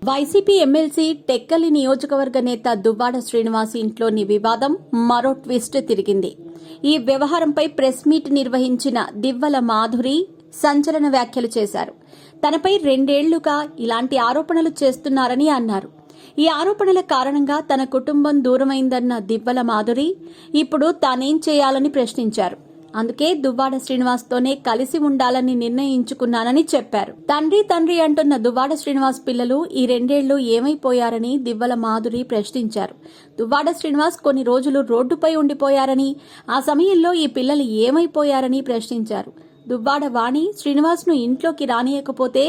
YCP MLC Tekkali నియోజకవర్గ నేత దువ్వాడ శ్రీనివాస్ ఇంట్లోని వివాదం మరో ట్విస్ట్ తిరిగింది. ఈ వ్యవహారంపై ప్రెస్ మీట్ నిర్వహించిన దివ్వల మాధురి సంచలన వ్యాఖ్యలు చేశారు. తనపై 2 ఏళ్లుగా ఇలాంటి ఆరోపణలు చేస్తున్నారని అన్నారు. ఈ ఆరోపణల కారణంగా తన కుటుంబం దూరమైందన్న దివ్వల మాధురి ఇప్పుడు తానేం చేయాలని ప్రశ్నించారు. అందుకే దువ్వాడ శ్రీనివాస్తోనే కలిసి ఉండాలని నిర్ణయించుకున్నానని చెప్పారు. తండ్రి అంటున్న దువ్వాడ శ్రీనివాస్ పిల్లలు ఈ 2 ఏళ్లు ఏమైపోయారని దివ్వల మాధురి ప్రశ్నించారు. దువ్వాడ శ్రీనివాస్ కొన్ని రోజులు రోడ్డుపై ఉండిపోయారని, ఆ సమయంలో ఈ పిల్లలు ఏమైపోయారని ప్రశ్నించారు. దువ్వాడ వాణి శ్రీనివాస్ను ఇంట్లోకి రానియకపోతే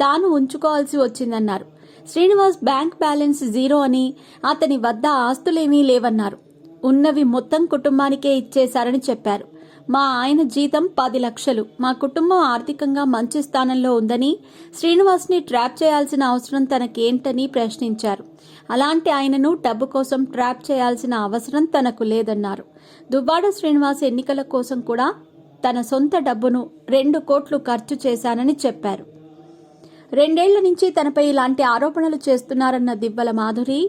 తాను ఉంచుకోవాల్సి వచ్చిందన్నారు. శ్రీనివాస్ బ్యాంక్ బ్యాలెన్స్ 0 అని, అతని వద్ద ఆస్తులేమీ లేవన్నారు. ఉన్నవి మొత్తం కుటుంబానికే ఇచ్చేశారని చెప్పారు. మా ఆయన జీతం 10 లక్షలు. మా కుటుంబం ఆర్థికంగా మంచి స్థానంలో ఉందని, శ్రీనివాస్ని ట్రాప్ చేయాల్సిన అవసరం తనకేంటని ప్రశ్నించారు. అలాంటి ఆయనను డబ్బు కోసం ట్రాప్ చేయాల్సిన అవసరం తనకు లేదన్నారు. దువ్వాడ శ్రీనివాస్ ఎన్నికల కోసం కూడా తన సొంత డబ్బును 2 కోట్లు ఖర్చు చేశానని చెప్పారు. 2 ఏళ్ల నుంచి తనపై ఇలాంటి ఆరోపణలు చేస్తున్నారన్న దివ్వల మాధురి,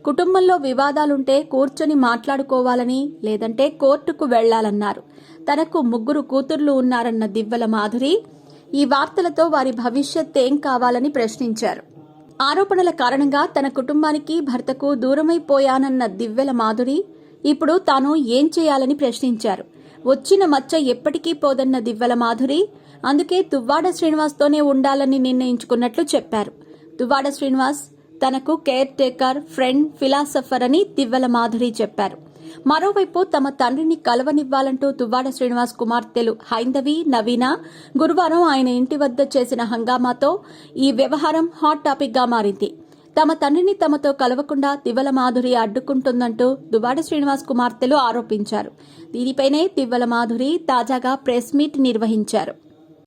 కుటుంబంలో వివాదాలుంటే కూర్చొని మాట్లాడుకోవాలని, లేదంటే కోర్టుకు వెళ్లాలన్నారు. తనకు 3 కూతుర్లు ఉన్నారన్న దివ్వల మాధురి ఈ వార్తలతో వారి భవిష్యత్ ఏం కావాలని ప్రశ్నించారు. ఆరోపణల కారణంగా తన కుటుంబానికి, భర్తకు దూరమైపోయానన్న దివ్వల మాధురి ఇప్పుడు తాను ఏం చేయాలని ప్రశ్నించారు. వచ్చిన మచ్చ ఎప్పటికీ పోదన్న దివ్వల మాధురి అందుకే దువ్వాడ శ్రీనివాస్తోనే ఉండాలని నిర్ణయించుకున్నట్లు చెప్పారు. దువ్వాడ శ్రీనివాస్ తనకు కేర్ టేకర్, ఫ్రెండ్, ఫిలాసఫర్ అని దివ్వల మాధురి చెప్పారు. మరోవైపు తమ తండ్రిని కలవనివ్వాలంటూ దువ్వాడ శ్రీనివాస్ కుమార్తెలు హైందవి, నవీన గురువారం ఆయన ఇంటి వద్ద చేసిన హంగామాతో ఈ వ్యవహారం హాట్ టాపిక్ గా మారింది. తమ తండ్రిని తమతో కలవకుండా దివ్వల మాధురి అడ్డుకుంటుందంటూ దువ్వాడ శ్రీనివాస్ కుమార్తెలు ఆరోపించారు. దీనిపైనే దివ్వల మాధురి తాజాగా ప్రెస్ మీట్ నిర్వహించారు.